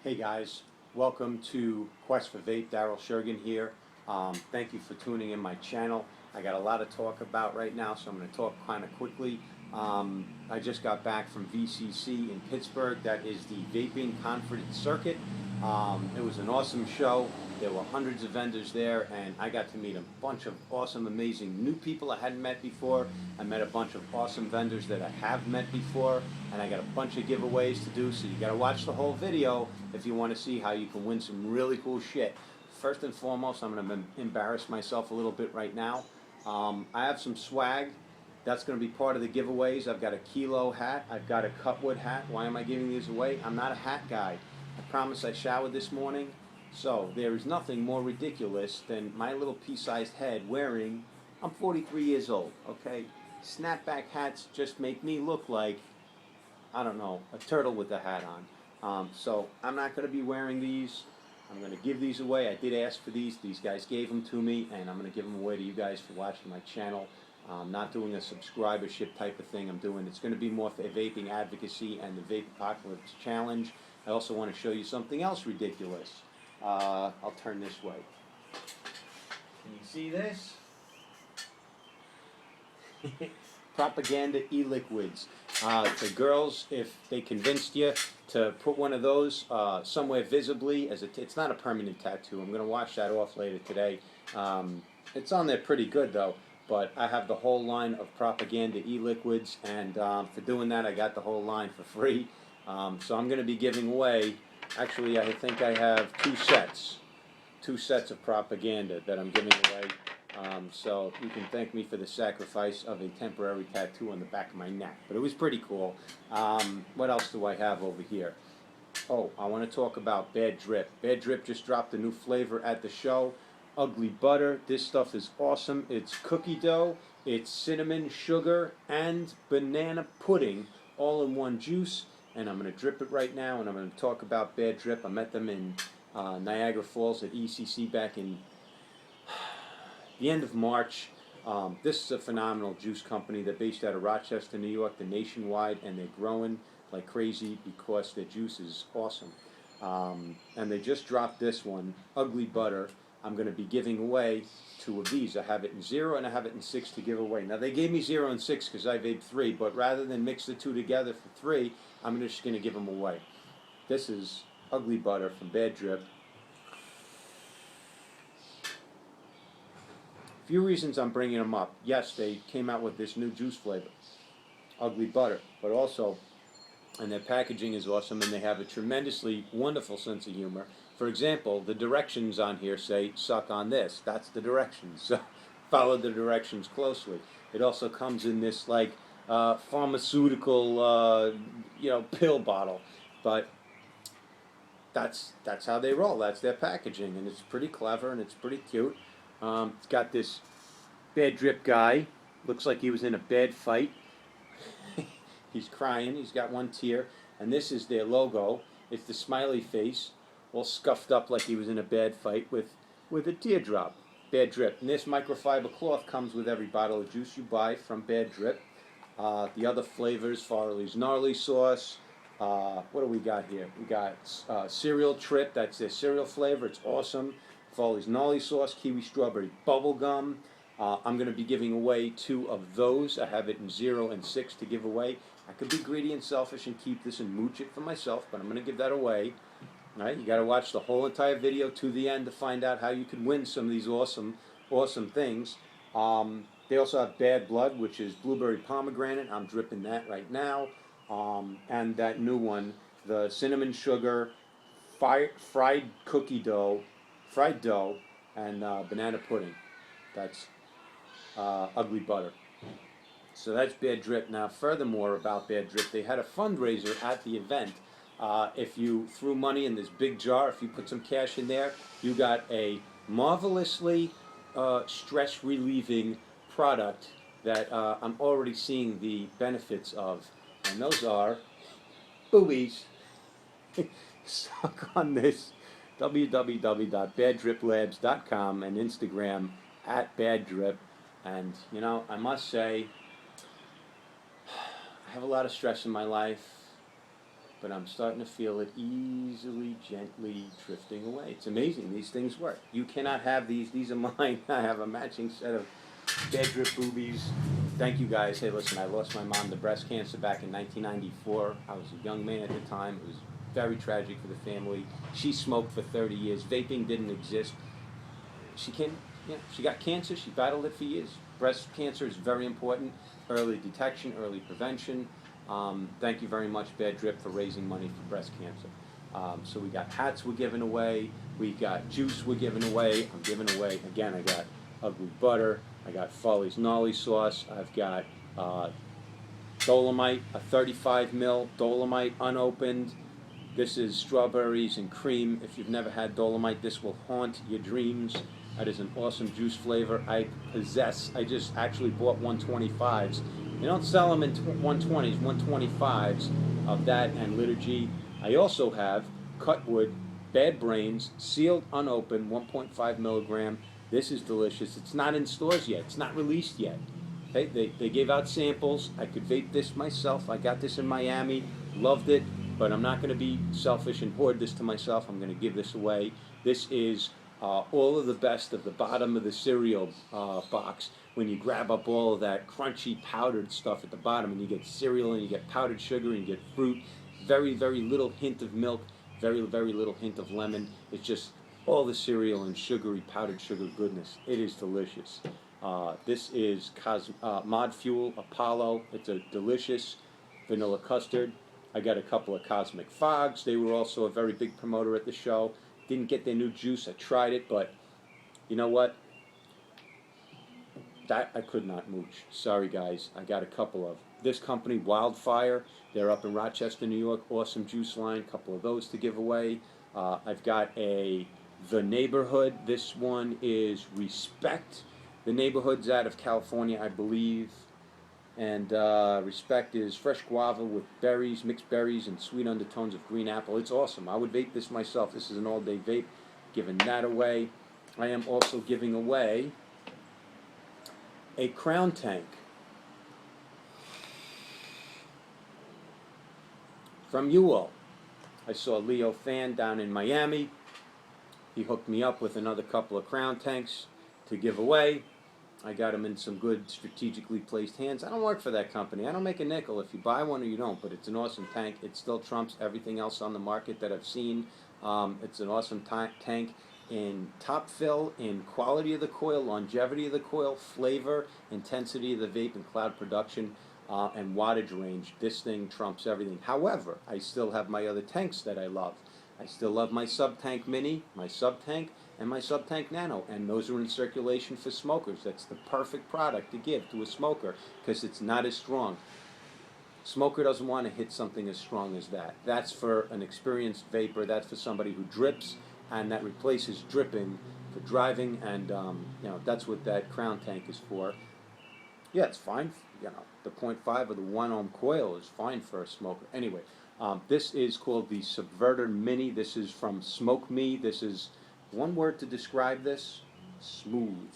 Hey guys, welcome to Quest for Vape. Daryl Shergan here. Thank you for tuning in my channel. I got a lot to talk about right now, so I'm going to talk kind of quickly. I just got back from VCC in Pittsburgh. That is the Vaping Conference Circuit. It was an awesome show. There were hundreds of vendors there, and I got to meet a bunch of awesome, amazing new people I hadn't met before. I met a bunch of awesome vendors that I have met before, and I got a bunch of giveaways to do, so you got to watch the whole video if you want to see how you can win some really cool shit. First and foremost, I'm going to embarrass myself a little bit right now. I have some swag. That's going to be part of the giveaways. I've got a kilo hat. I've got a cutwood hat. Why am I giving these away? I'm not a hat guy. I promise I showered this morning. So there is nothing more ridiculous than my little pea-sized head wearing, I'm 43 years old, okay? Snapback hats just make me look like, I don't know, a turtle with a hat on. So I'm not going to be wearing these. I'm going to give these away. I did ask for these. These guys gave them to me, and I'm going to give them away to you guys for watching my channel. I'm not doing a subscribership type of thing. It's going to be more for vaping advocacy and the Vapepocalypse challenge. I also want to show you something else ridiculous. I'll turn this way. Can you see this? Propaganda e-liquids. For girls, if they convinced you to put one of those somewhere visibly, it's not a permanent tattoo. I'm going to wash that off later today. It's on there pretty good though. But I have the whole line of Propaganda e-liquids, and for doing that I got the whole line for free. So I'm going to be giving away, actually I think I have two sets of Propaganda that I'm giving away. So you can thank me for the sacrifice of a temporary tattoo on the back of my neck. But it was pretty cool. What else do I have over here? Oh, I want to talk about Bad Drip. Bad Drip just dropped a new flavor at the show. Ugly Butter. This stuff is awesome. It's cookie dough, it's cinnamon, sugar, and banana pudding all in one juice. And I'm going to drip it right now, and I'm going to talk about Bad Drip. I met them in Niagara Falls at ECC back in the end of March. This is a phenomenal juice company. They're based out of Rochester, New York. They're nationwide, and they're growing like crazy because their juice is awesome. And they just dropped this one, Ugly Butter. I'm going to be giving away two of these. I have it in 0 and I have it in 6 to give away. Now they gave me 0 and 6 because I vaped 3, but rather than mix the two together for 3, I'm just going to give them away. This is Ugly Butter from Bad Drip. A few reasons I'm bringing them up. Yes, they came out with this new juice flavor, Ugly Butter, but also, and their packaging is awesome, and they have a tremendously wonderful sense of humor. For example, the directions on here say, suck on this. That's the directions. So follow the directions closely. It also comes in this like pharmaceutical pill bottle. But that's how they roll. That's their packaging. And it's pretty clever and it's pretty cute. It's got this Bad Drip guy. Looks like he was in a bad fight. He's crying. He's got one tear. And this is their logo. It's the smiley face, all scuffed up like he was in a bad fight with a teardrop. Bad Drip. And this microfiber cloth comes with every bottle of juice you buy from Bad Drip. The other flavors, Farley's Gnarly Sauce. What do we got here? We got Cereal Trip. That's their cereal flavor. It's awesome. Farley's Gnarly Sauce, Kiwi Strawberry Bubble Gum. I'm going to be giving away 2 of those. I have it in 0 and 6 to give away. I could be greedy and selfish and keep this and mooch it for myself, but I'm going to give that away. All right, you got to watch the whole entire video to the end to find out how you could win some of these awesome things. They also have Bad Blood, which is blueberry pomegranate. I'm dripping that right now. And that new one, the cinnamon sugar, fried dough, and banana pudding. That's Ugly Butter. So that's Bad Drip. Now, furthermore about Bad Drip, they had a fundraiser at the event. If you threw money in this big jar, if you put some cash in there, you got a marvelously stress-relieving product that I'm already seeing the benefits of. And those are boobies. Suck on this. www.baddriplabs.com and Instagram @baddrip. And, I must say, I have a lot of stress in my life, but I'm starting to feel it easily, gently drifting away. It's amazing. These things work. You cannot have these. These are mine. I have a matching set of bad drip boobies. Thank you guys. Hey, listen, I lost my mom to breast cancer back in 1994. I was a young man at the time. It was very tragic for the family. She smoked for 30 years. Vaping didn't exist. She got cancer. She battled it for years. Breast cancer is very important. Early detection, early prevention. Thank you very much, Bad Drip, for raising money for breast cancer. So we got hats we're giving away. We got juice we're giving away. I'm giving away, again, I got Ugly Butter. I got Folly's Gnarly Sauce. I've got Dolomite, a 35 mil Dolomite unopened. This is strawberries and cream. If you've never had Dolomite, this will haunt your dreams. That is an awesome juice flavor I possess. I just actually bought 125s. They don't sell them in 120s, 125s of that and Liturgy. I also have Cutwood, Bad Brains, sealed, unopened, 1.5 milligram. This is delicious. It's not in stores yet. It's not released yet. Okay? They gave out samples. I could vape this myself. I got this in Miami. Loved it. But I'm not going to be selfish and hoard this to myself. I'm going to give this away. This is all of the best of the bottom of the cereal box. When you grab up all of that crunchy powdered stuff at the bottom, and you get cereal, and you get powdered sugar, and you get fruit, very, very little hint of milk, very, very little hint of lemon. It's just all the cereal and sugary, powdered sugar goodness. It is delicious. This is Mod Fuel Apollo. It's a delicious vanilla custard. I got a couple of Cosmic Fogs. They were also a very big promoter at the show. Didn't get their new juice. I tried it, but you know what? That I could not mooch. Sorry, guys. I got a couple of. This company, Wildfire, they're up in Rochester, New York. Awesome juice line. A couple of those to give away. I've got The Neighborhood. This one is Respect. The Neighborhood's out of California, I believe. And Respect is fresh guava with berries, mixed berries, and sweet undertones of green apple. It's awesome. I would vape this myself. This is an all-day vape. Giving that away. I am also giving away a Crown Tank from you all. I saw Leo Fan down in Miami. He hooked me up with another couple of Crown Tanks to give away. I got them in some good strategically placed hands. I don't work for that company. I don't make a nickel if you buy one or you don't, but it's an awesome tank. It still trumps everything else on the market that I've seen. It's an awesome tank in top fill, in quality of the coil, longevity of the coil, flavor, intensity of the vape, and cloud production, and wattage range. This thing trumps everything. However, I still have my other tanks that I love. I still love my Sub-Tank Mini, my Sub-Tank, and my Sub-Tank Nano, and those are in circulation for smokers. That's the perfect product to give to a smoker because it's not as strong. Smoker doesn't want to hit something as strong as that. That's for an experienced vapor. That's for somebody who drips, and that replaces dripping for driving, and that's what that Crown Tank is for. Yeah, it's fine. The 0.5 or the 1 ohm coil is fine for a smoker. Anyway, this is called the Subverter Mini. This is from Smoke Me. This is one word to describe this: smooth.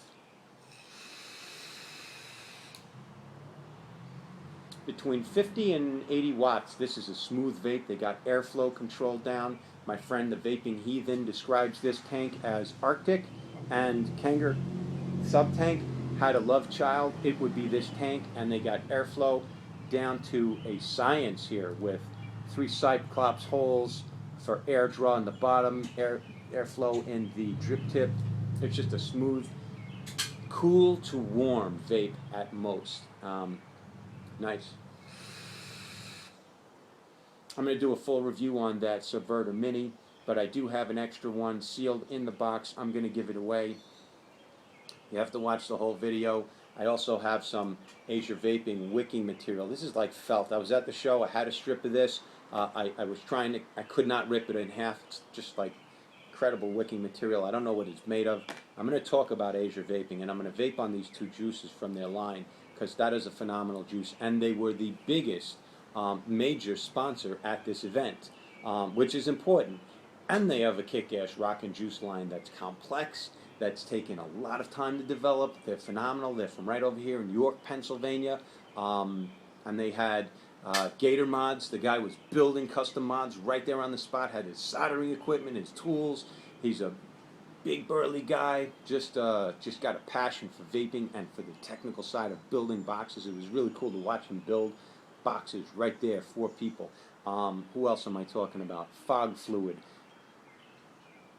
Between 50 and 80 watts, this is a smooth vape. They got airflow control down. My friend, the Vaping Heathen, describes this tank as Arctic, and Kanger Sub-Tank had a love child. It would be this tank, and they got airflow down to a science here with 3 Cyclops holes for air draw in the bottom, airflow in the drip tip. It's just a smooth, cool to warm vape at most. Nice. I'm going to do a full review on that Subverter Mini, but I do have an extra one sealed in the box. I'm going to give it away. You have to watch the whole video. I also have some Asia Vaping wicking material. This is like felt. I was at the show. I had a strip of this. I was trying to, I could not rip it in half. It's just like incredible wicking material. I don't know what it's made of. I'm going to talk about Asia Vaping, and I'm going to vape on these 2 juices from their line because that is a phenomenal juice, and they were the biggest major sponsor at this event, which is important. And they have a kick-ass rockin' juice line that's complex, that's taken a lot of time to develop. They're phenomenal. They're from right over here in York, Pennsylvania. And they had Gator Mods, the guy was building custom mods right there on the spot, had his soldering equipment, his tools. He's a big burly guy, just got a passion for vaping and for the technical side of building boxes. It was really cool to watch him build boxes right there for people. Who else am I talking about? Fog Fluid.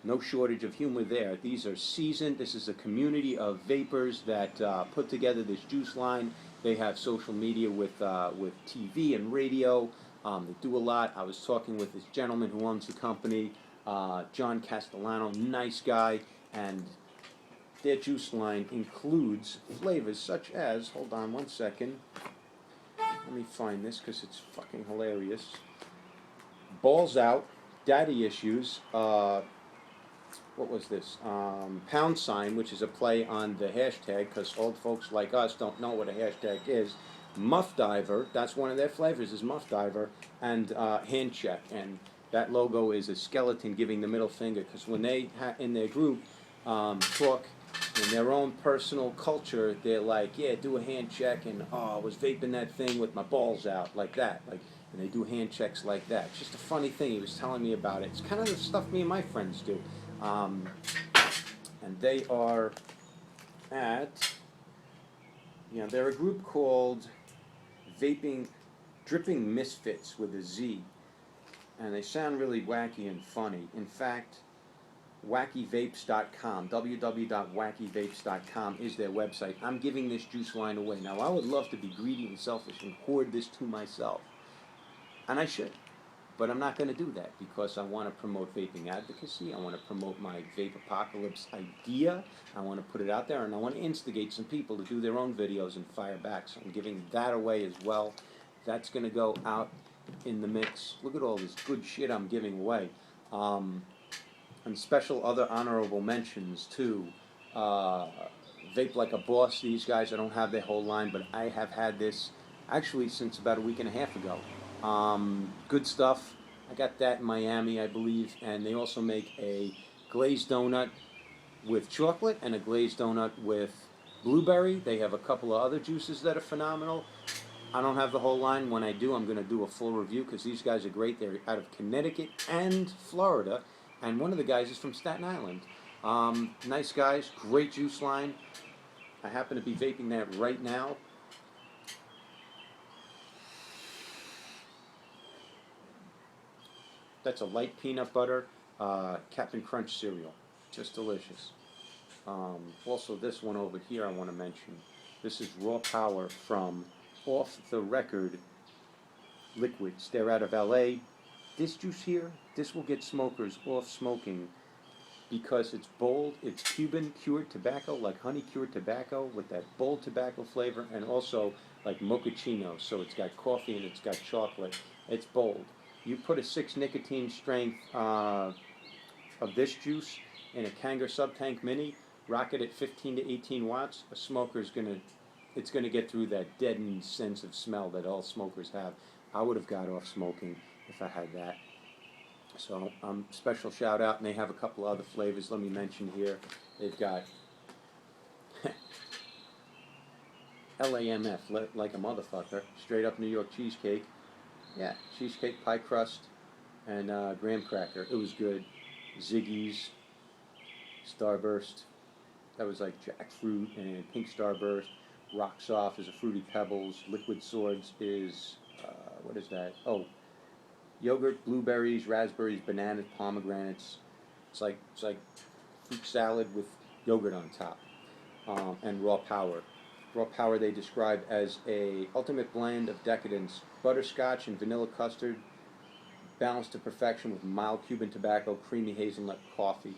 No shortage of humor there. These are seasoned. This is a community of vapors that put together this juice line. They have social media with TV and radio. They do a lot. I was talking with this gentleman who owns the company, John Castellano, nice guy, and their juice line includes flavors such as, hold on one second, let me find this because it's fucking hilarious. Balls Out, Daddy Issues, what was this? Pound sign, which is a play on the hashtag, because old folks like us don't know what a hashtag is. Muff Diver, that's one of their flavors, is Muff Diver, and Hand Check. And that logo is a skeleton giving the middle finger, because when they, in their group, talk in their own personal culture, they're like, yeah, do a hand check, and oh, I was vaping that thing with my balls out, like that. Like, and they do hand checks like that. It's just a funny thing. He was telling me about it. It's kind of the stuff me and my friends do. And they are at, they're a group called Dripping Misfits with a Z. And they sound really wacky and funny. In fact, wackyvapes.com, www.wackyvapes.com is their website. I'm giving this juice line away. Now, I would love to be greedy and selfish and hoard this to myself. And I should. But I'm not going to do that because I want to promote vaping advocacy. I want to promote my Vapepocalypse idea. I want to put it out there, and I want to instigate some people to do their own videos and fire back. So I'm giving that away as well. That's going to go out in the mix. Look at all this good shit I'm giving away. And special other honorable mentions too. Vape Like a Boss, these guys, I don't have their whole line, but I have had this actually since about a week and a half ago. Good stuff. I got that in Miami, I believe, and they also make a glazed donut with chocolate and a glazed donut with blueberry. They have a couple of other juices that are phenomenal. I don't have the whole line. When I do, I'm going to do a full review because these guys are great. They're out of Connecticut and Florida, and one of the guys is from Staten Island. Nice guys, great juice line. I happen to be vaping that right now. That's a light peanut butter Captain Crunch cereal. Just delicious. Also, this one over here I want to mention. This is Raw Power from Off the Record Liquids. They're out of LA. This juice here, this will get smokers off smoking because it's bold. It's Cuban cured tobacco, like honey cured tobacco with that bold tobacco flavor, and also like mochaccino. So it's got coffee and it's got chocolate. It's bold. You put a 6 nicotine strength of this juice in a Kanger Subtank Mini, rock it at 15 to 18 watts, a smoker's it's gonna get through that deadened sense of smell that all smokers have. I would have got off smoking if I had that. So special shout out, and they have a couple other flavors. Let me mention here. They've got LAMF, like a motherfucker, straight up New York cheesecake. Yeah, cheesecake, pie crust, and graham cracker. It was good. Ziggy's, Starburst. That was like jackfruit and pink Starburst. Rock Soft is a Fruity Pebbles. Liquid Swords is, what is that? Oh, yogurt, blueberries, raspberries, bananas, pomegranates. It's like fruit salad with yogurt on top. And Raw Power. Raw Power they describe as a ultimate blend of decadence, butterscotch and vanilla custard, balanced to perfection with mild Cuban tobacco, creamy hazelnut coffee.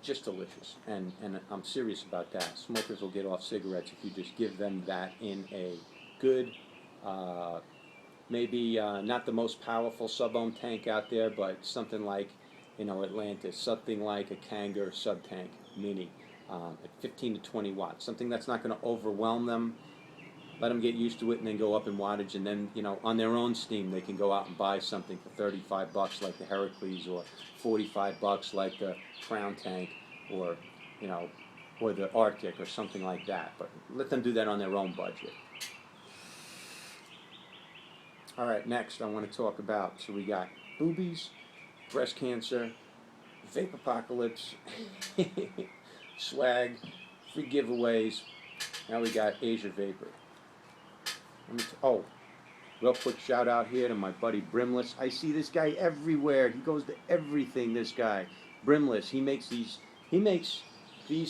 Just delicious, and I'm serious about that. Smokers will get off cigarettes if you just give them that in a good, maybe not the most powerful subohm tank out there, but something like, Atlantis, something like a Kanger Subtank Mini. At 15 to 20 watts, something that's not going to overwhelm them. Let them get used to it and then go up in wattage, and then, on their own steam, they can go out and buy something for $35 like the Heracles, or $45 like the Crown Tank, or, or the Arctic, or something like that. But let them do that on their own budget. All right, next I want to talk about, so we got boobies, breast cancer, Vapepocalypse, swag, free giveaways. Now we got Asia Vapor. Oh, real quick shout out here to my buddy Brimless. I see this guy everywhere. He goes to everything. This guy, Brimless. He makes these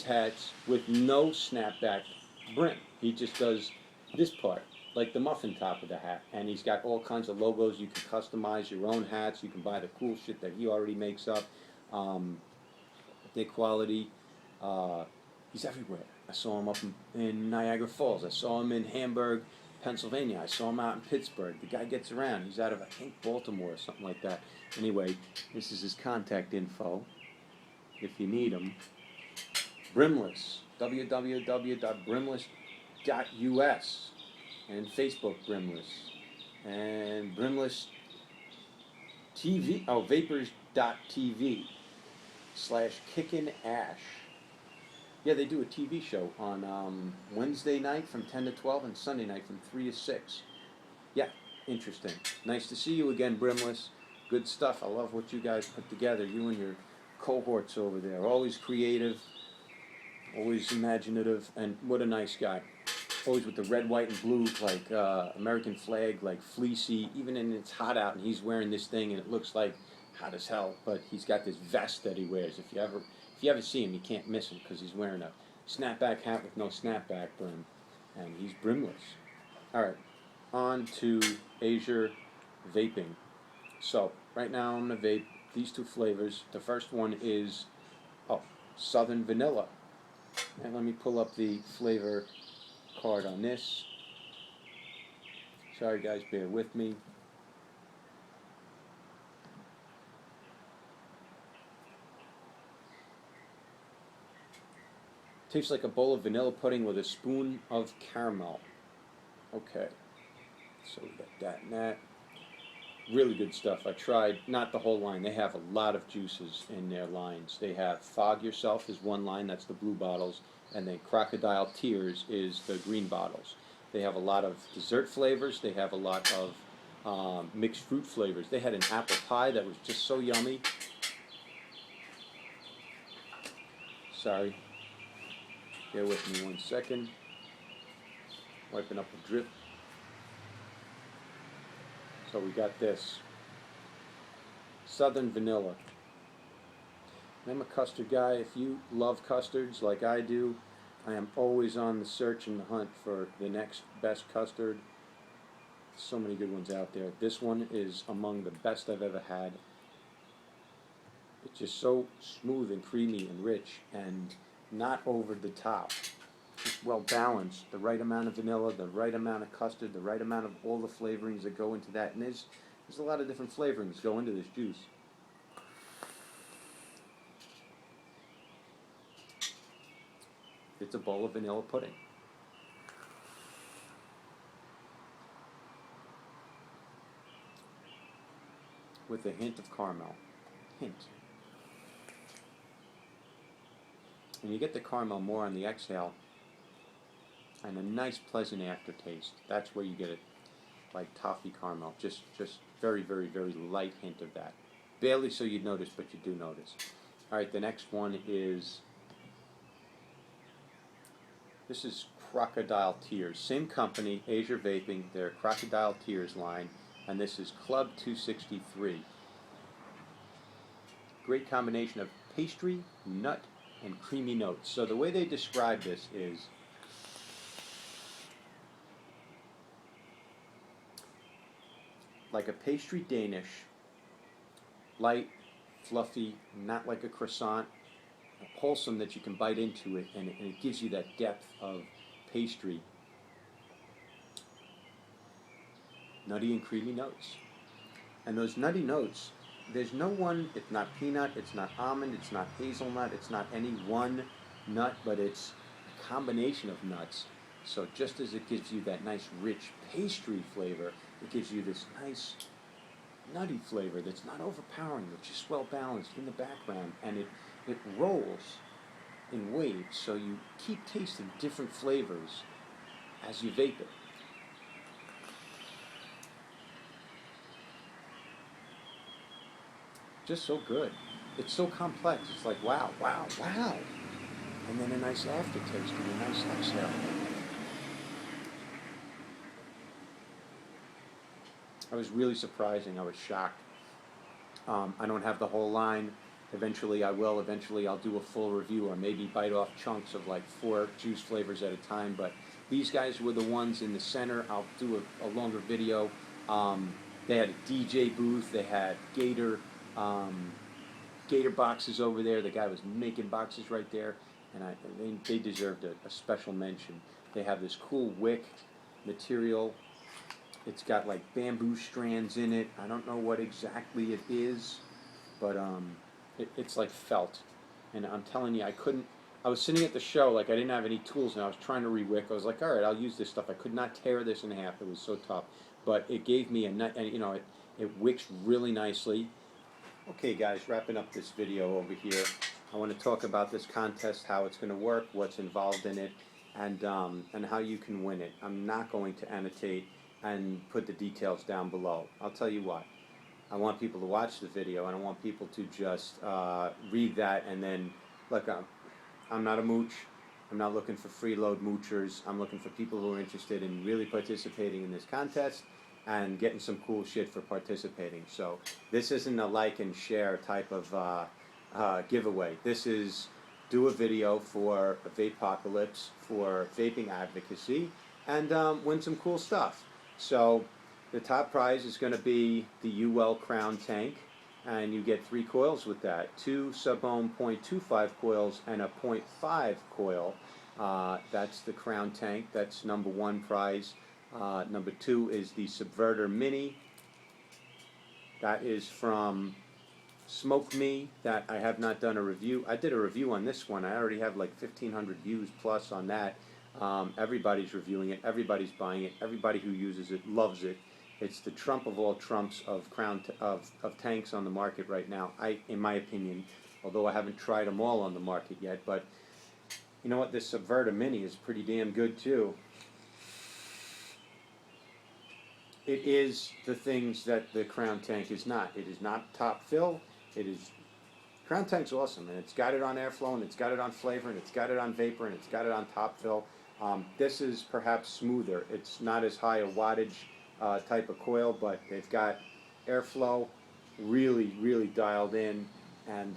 hats with no snapback brim. He just does this part, like the muffin top of the hat, and he's got all kinds of logos. You can customize your own hats. You can buy the cool shit that he already makes up. Their quality. He's everywhere. I saw him up in Niagara Falls. I saw him in Hamburg, Pennsylvania. I saw him out in Pittsburgh. The guy gets around. He's out of, I think, Baltimore or something like that. Anyway, this is his contact info if you need him. Brimless, www.brimless.us, and Facebook Brimless, and Brimless TV, vapors.tv/Kickin' Ash. Yeah, they do a TV show on Wednesday night from 10 to 12 and Sunday night from 3 to 6. Yeah, interesting. Nice to see you again, Brimless. Good stuff. I love what you guys put together, you and your cohorts over there. Always creative, always imaginative, and what a nice guy. Always with the red, white, and blue, like American flag, like fleecy, even when it's hot out and he's wearing this thing and it looks like hot as hell, but he's got this vest that he wears. If you ever see him, you can't miss him because he's wearing a snapback hat with no snapback brim, and he's brimless. All right, on to Asia vaping. So right now I'm gonna vape these two flavors. The first one is Southern Vanilla, and let me pull up the flavor card on this. Sorry guys, bear with me. Tastes like a bowl of vanilla pudding with a spoon of caramel. Okay, so we got that and that. Really good stuff. I tried, not the whole line. They have a lot of juices in their lines. They have Fog Yourself is one line, that's the blue bottles, and then Crocodile Tears is the green bottles. They have a lot of dessert flavors. They have a lot of mixed fruit flavors. They had an apple pie that was just so yummy. Sorry. Bear with me 1 second. Wiping up the drip. So we got this. Southern Vanilla. I'm a custard guy. If you love custards like I do, I am always on the search and the hunt for the next best custard. So many good ones out there. This one is among the best I've ever had. It's just so smooth and creamy and rich and not over the top. Just well balanced. The right amount of vanilla, the right amount of custard, the right amount of all the flavorings that go into that. And there's a lot of different flavorings go into this juice. It's a bowl of vanilla pudding. With a hint of caramel. Hint. And you get the caramel more on the exhale and a nice pleasant aftertaste. That's where you get it, like toffee caramel. Just very, very, very light hint of that. Barely so you'd notice, but you do notice. All right, the next one is, this is Crocodile Tears. Same company, Asia Vaping, their Crocodile Tears line, and this is Club 263. Great combination of pastry, nut, and creamy notes. So the way they describe this is like a pastry Danish, light, fluffy, not like a croissant, wholesome that you can bite into it, and it gives you that depth of pastry. Nutty and creamy notes. And those nutty notes, there's no one, it's not peanut, it's not almond, it's not hazelnut, it's not any one nut, but it's a combination of nuts. So just as it gives you that nice rich pastry flavor, it gives you this nice nutty flavor that's not overpowering, but just well balanced in the background, and it rolls in waves, so you keep tasting different flavors as you vape it. Just so good. It's so complex. It's like, wow, wow, wow. And then a nice aftertaste and a nice exhale. I was really surprising. I was shocked. I don't have the whole line. Eventually I will. Eventually I'll do a full review or maybe bite off chunks of like 4 juice flavors at a time. But these guys were the ones in the center. I'll do a longer video. They had a DJ booth. They had Gator boxes over there. The guy was making boxes right there. And they deserved a special mention. They have this cool wick material. It's got like bamboo strands in it. I don't know what exactly it is, but it's like felt. And I'm telling you, I was sitting at the show, like I didn't have any tools, and I was trying to re-wick. I was like, all right, I'll use this stuff. I could not tear this in half. It was so tough. But it gave me it wicks really nicely. Okay, guys, wrapping up this video over here. I want to talk about this contest, how it's going to work, what's involved in it, and how you can win it. I'm not going to annotate and put the details down below. I'll tell you what. I want people to watch the video. I don't want people to just read that and then look. I'm not a mooch. I'm not looking for freeload moochers. I'm looking for people who are interested in really participating in this contest and getting some cool shit for participating. So this isn't a like and share type of giveaway. This is do a video for Vapepocalypse, for vaping advocacy, and win some cool stuff. So the top prize is going to be the UL Crown tank, and you get 3 coils with that. 2 subohm .25 coils and a .5 coil. That's the Crown tank. That's number 1 prize. Number 2 is the Subverter Mini. That is from Smoke Me. That I have not done a review. I did a review on this one. I already have like 1,500 views plus on that. Everybody's reviewing it. Everybody's buying it. Everybody who uses it loves it. It's the trump of all trumps of of tanks on the market right now. In my opinion, although I haven't tried them all on the market yet. But you know what? This Subverter Mini is pretty damn good too. It is the things that the Crown tank is not. It is not top fill. It is Crown tank's awesome, and it's got it on airflow, and it's got it on flavor, and it's got it on vapor, and it's got it on top fill. This is perhaps smoother. It's not as high a wattage type of coil, but they've got airflow really, really dialed in, and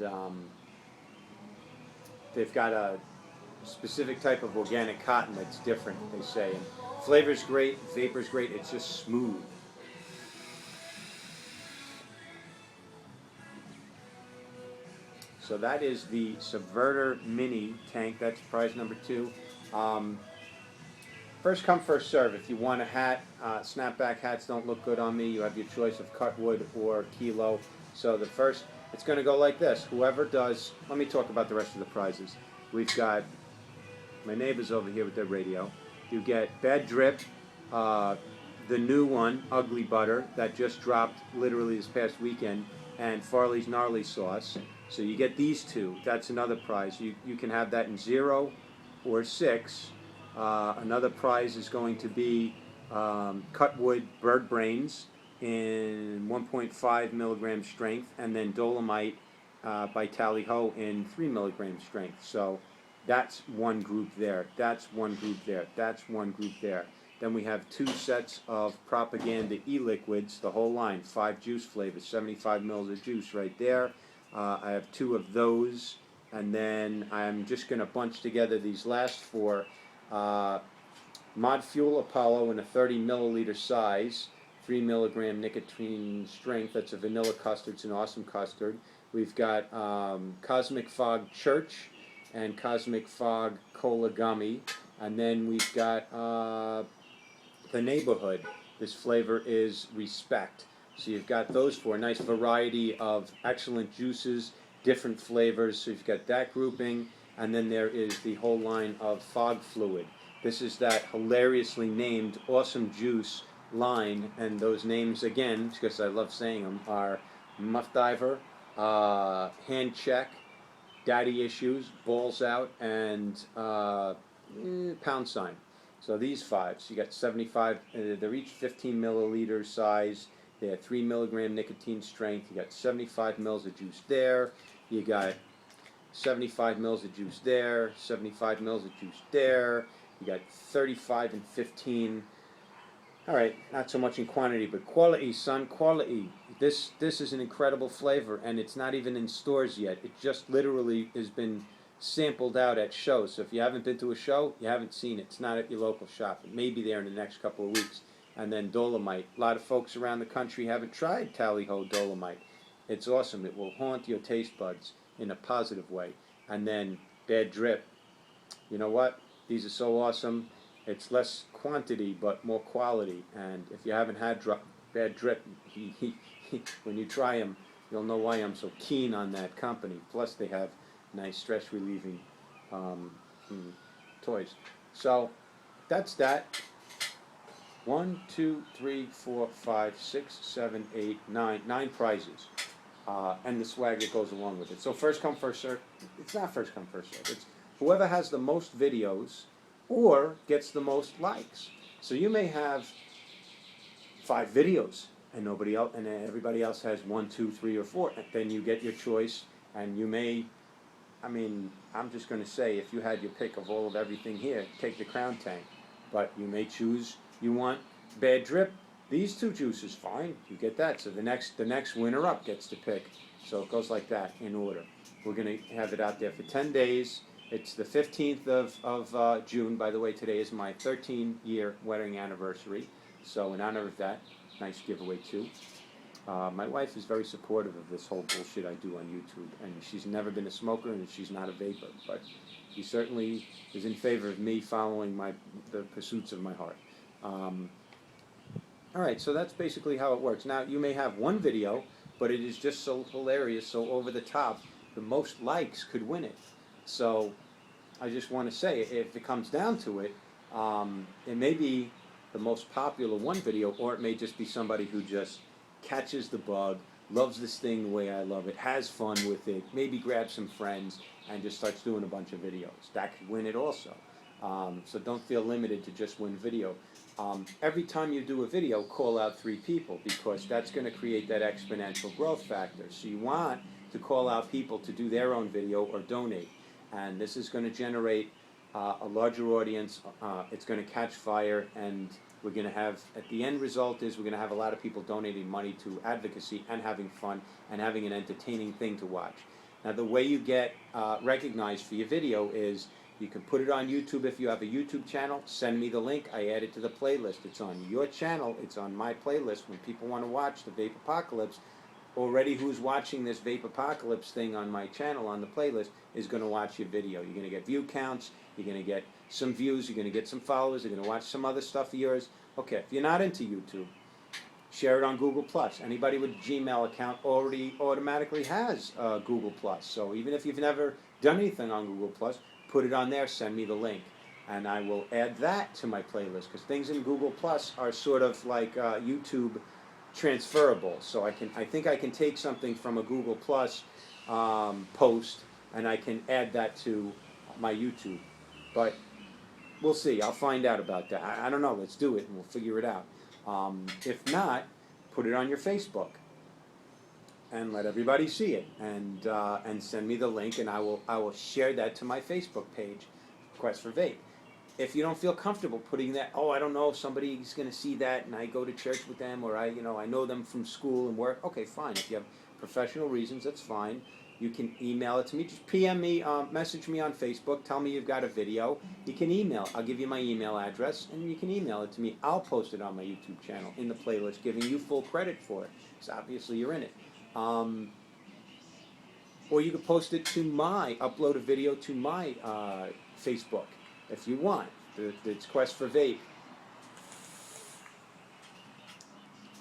they've got a specific type of organic cotton that's different, they say. And flavor's great, vapor's great, it's just smooth. So that is the Subverter Mini tank. That's prize number 2. First come, first serve. If you want a hat, snapback hats don't look good on me. You have your choice of cutwood or kilo. So the first, it's going to go like this. Whoever does, let me talk about the rest of the prizes. We've got my neighbors over here with their radio. You get Bad Drip, the new one, Ugly Butter, that just dropped literally this past weekend, and Farley's Gnarly Sauce. So you get these 2. That's another prize. You can have that in 0 or 6. Another prize is going to be Cutwood Bird Brains in 1.5 milligram strength, and then Dolomite by Tally Ho in 3 milligram strength. So that's one group there. That's one group there. That's one group there. Then we have 2 sets of Propaganda e-liquids, the whole line, 5 juice flavors, 75 mils of juice right there. I have 2 of those, and then I'm just going to bunch together these last 4. Mod Fuel Apollo in a 30 milliliter size, 3 milligram nicotine strength. That's a vanilla custard. It's an awesome custard. We've got Cosmic Fog Church and Cosmic Fog Cola Gummy, and then we've got the Neighborhood. This flavor is Respect. So you've got those 4, nice variety of excellent juices, different flavors. So you've got that grouping, and then there is the whole line of Fog Fluid. This is that hilariously named Awesome Juice line, and those names, again, because I love saying them, are Muff Diver, Hand Check, Daddy Issues, Balls Out, and Pound Sign. So these 5, so you got 75, they're each 15 milliliter size, They're 3 milligram nicotine strength. You got 75 mils of juice there. You got 75 mils of juice there. 75 mils of juice there. You got 35 and 15. All right, not so much in quantity, but quality, son, quality. This is an incredible flavor, and it's not even in stores yet. It just literally has been sampled out at shows. So if you haven't been to a show, you haven't seen it. It's not at your local shop. It may be there in the next couple of weeks. And then Dolomite. A lot of folks around the country haven't tried Tally-Ho Dolomite. It's awesome. It will haunt your taste buds in a positive way. And then Bad Drip. You know what? These are so awesome. It's less quantity but more quality. And if you haven't had Bad Drip, when you try them, you'll know why I'm so keen on that company. Plus, they have nice stress relieving toys. So that's that. 1, 2, 3, 4, 5, 6, 7, 8, 9. 9 prizes. And the swag that goes along with it. So first come, first serve. It's not first come, first serve. It's whoever has the most videos or gets the most likes. So you may have 5 videos and nobody else, and everybody else has 1, 2, 3, or 4. And then you get your choice, and you may. I mean, I'm just going to say, if you had your pick of all of everything here, take the Crown Tank. But you may choose. You want Bad Drip. These 2 juices, fine. You get that. So the next winner up gets to pick. So it goes like that in order. We're going to have it out there for 10 days. It's the 15th of June. By the way, today is my 13-year wedding anniversary. So in honor of that, nice giveaway too. My wife is very supportive of this whole bullshit I do on YouTube. And she's never been a smoker, and she's not a vapor. But she certainly is in favor of me following the pursuits of my heart. All right, so that's basically how it works. Now, you may have one video, but it is just so hilarious, so over the top, the most likes could win it. So I just want to say, if it comes down to it, it may be the most popular one video, or it may just be somebody who just catches the bug, loves this thing the way I love it, has fun with it, maybe grabs some friends, and just starts doing a bunch of videos. That could win it also. So don't feel limited to just one video. Every time you do a video, call out 3 people, because that's going to create that exponential growth factor. So you want to call out people to do their own video or donate. And this is going to generate a larger audience. It's going to catch fire, and we're going to have, at the end result is, we're going to have a lot of people donating money to advocacy and having fun and having an entertaining thing to watch. Now, the way you get recognized for your video is, you can put it on YouTube if you have a YouTube channel. Send me the link. I add it to the playlist. It's on your channel. It's on my playlist. When people want to watch the Vapepocalypse, already who's watching this Vapepocalypse thing on my channel on the playlist is going to watch your video. You're going to get view counts. You're going to get some views. You're going to get some followers. You're going to watch some other stuff of yours. Okay, if you're not into YouTube, share it on Google+. Anybody with a Gmail account already automatically has Google+. So even if you've never done anything on Google+, put it on there, send me the link, and I will add that to my playlist, because things in Google Plus are sort of like YouTube transferable. So I think I can take something from a Google Plus post, and I can add that to my YouTube. But we'll see. I'll find out about that. I don't know. Let's do it, and we'll figure it out. If not, put it on your Facebook and let everybody see it, and send me the link, and I will share that to my Facebook page, Quest for Vape. If you don't feel comfortable putting that, I don't know if somebody's going to see that, and I go to church with them, or I know them from school and work. Okay, fine. If you have professional reasons, that's fine. You can email it to me. Just PM me, message me on Facebook. Tell me you've got a video. You can email. I'll give you my email address, and you can email it to me. I'll post it on my YouTube channel in the playlist, giving you full credit for it. So obviously you're in it. Or you could post it to upload a video to my Facebook if you want. It's Quest for Vape.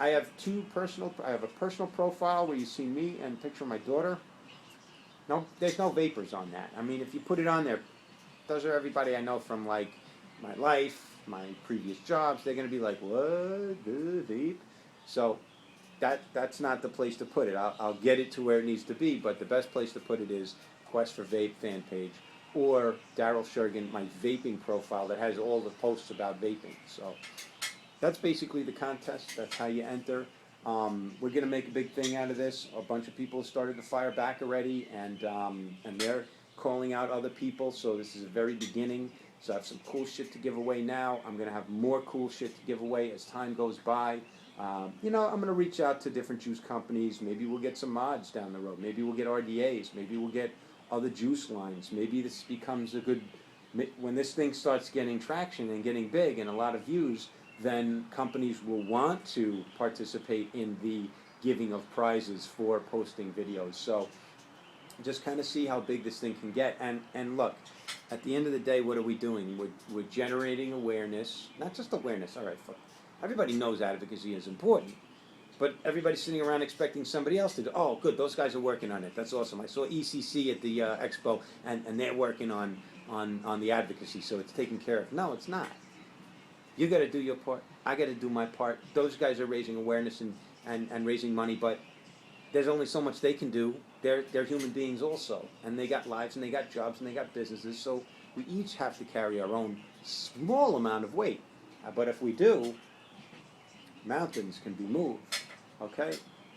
I have I have a personal profile where you see me and a picture of my daughter. No, there's no vapors on that. I mean, if you put it on there, those are everybody I know from like my life, my previous jobs. They're going to be like, what? Vape? So that's not the place to put it. I'll get it to where it needs to be, but the best place to put it is Quest for Vape fan page, or Daryl Shergan, my vaping profile that has all the posts about vaping. So that's basically the contest. That's how you enter. We're going to make a big thing out of this. A bunch of people have started to fire back already, and they're calling out other people. So this is a very beginning. So I have some cool shit to give away now. I'm going to have more cool shit to give away as time goes by. I'm going to reach out to different juice companies. Maybe we'll get some mods down the road. Maybe we'll get RDAs. Maybe we'll get other juice lines. Maybe this becomes a good... When this thing starts getting traction and getting big and a lot of views, then companies will want to participate in the giving of prizes for posting videos. So just kind of see how big this thing can get. And look, at the end of the day, what are we doing? We're generating awareness. Not just awareness. All right, everybody knows advocacy is important. But everybody's sitting around expecting somebody else to do. Oh, good, those guys are working on it. That's awesome. I saw ECC at the expo, and they're working on the advocacy, so it's taken care of. No, it's not. You got to do your part. I got to do my part. Those guys are raising awareness and raising money, but there's only so much they can do. They're human beings also, and they got lives, and they got jobs, and they got businesses, so we each have to carry our own small amount of weight. But if we do, mountains can be moved, okay?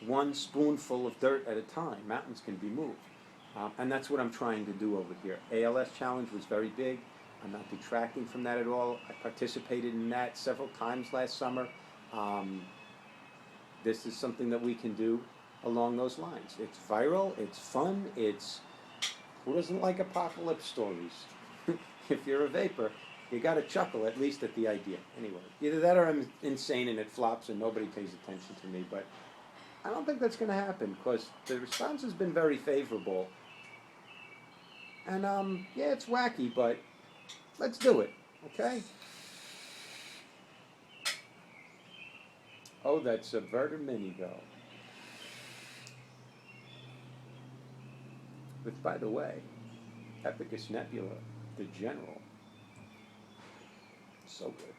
One spoonful of dirt at a time. Mountains can be moved. And that's what I'm trying to do over here. ALS Challenge was very big. I'm not detracting from that at all. I participated in that several times last summer. This is something that we can do along those lines. It's viral, it's fun, who doesn't like apocalypse stories? If you're a vapor, you got to chuckle at least at the idea. Anyway, either that or I'm insane and it flops and nobody pays attention to me. But I don't think that's going to happen because the response has been very favorable. And yeah, it's wacky, but let's do it, okay? Oh, that Subverter Mini though. With, by the way, Epicus Nebula, the General. So good.